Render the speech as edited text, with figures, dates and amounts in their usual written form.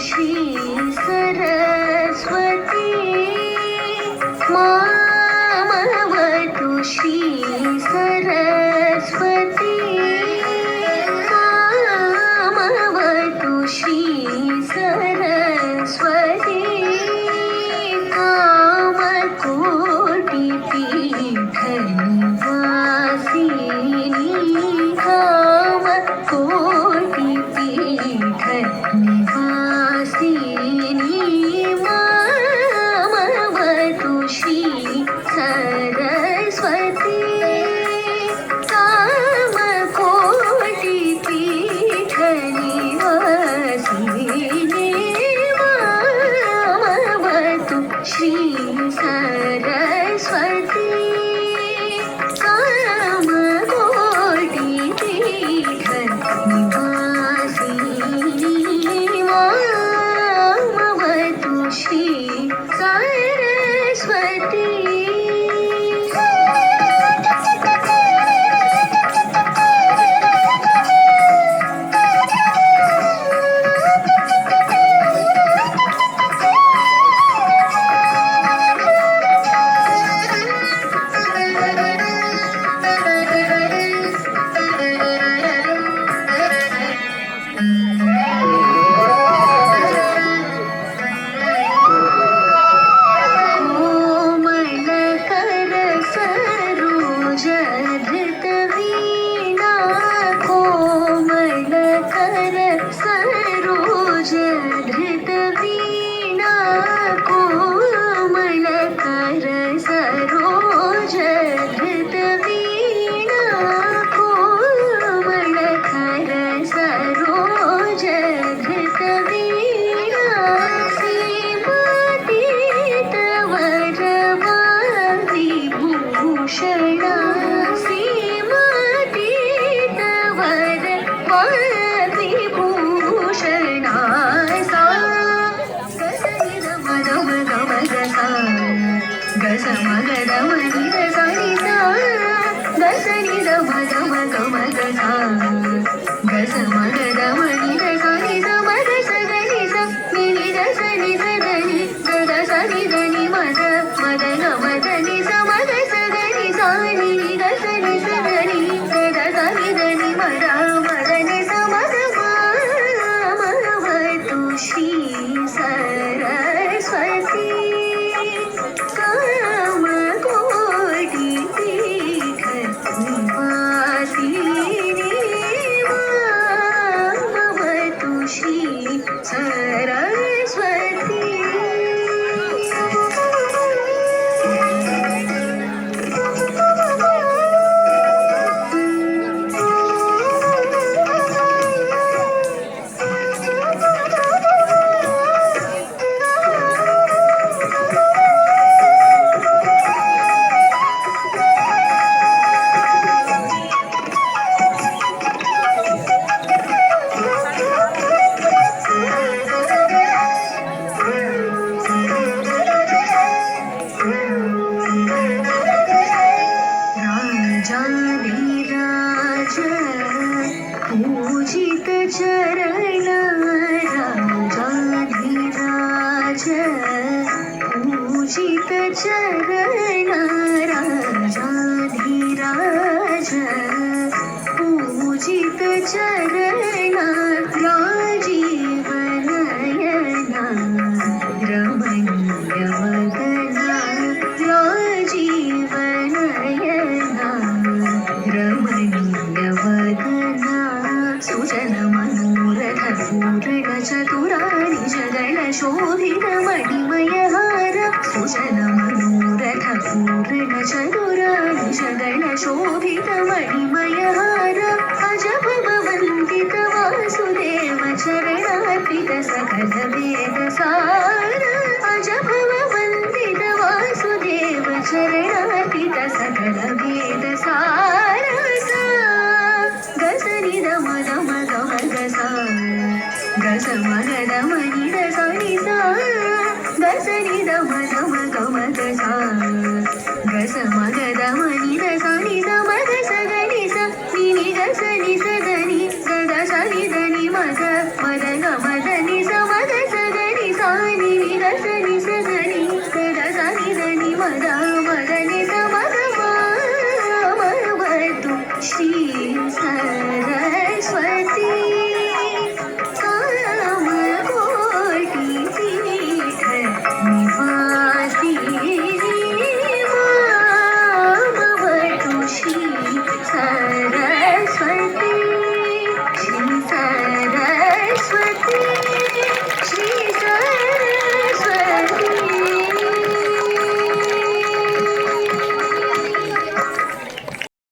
श्री सरस्वती मामवतु श्री सरस्वती मामवतु श्री सरस्वती कामकोटिपीठनिवासिनी कामकोटिपीठनिवासिनी मामवतु श्री सरस्वती कामकोटिपीठनिवासिनी मामवतु श्री सरस्वती कामकोटिपीठनिवासिनी मामवतु श्री सरस्वती पूजित चरण राजाधिराज पूजित चरण राजाधिराज पूजित चरण राजीवनयना रमणीय वदना राजीवनयना रमणीय वदना सुजन मनोरथ पूर्ण चतुराणि जगण शोभित मणिमय हार सुजन मनोरथ पूर्ण चतुराणि जगण शोभित मणिमय हार अजभव वन्दित वासुदेव चरणार्पित सकल वेद सार अजभव वन्दित वासुदेव चरणार्पित सकल वेद सार गसनि दम दम गम गसा गस मग दम नि द सा नि सा गसनि दम दम गम गसा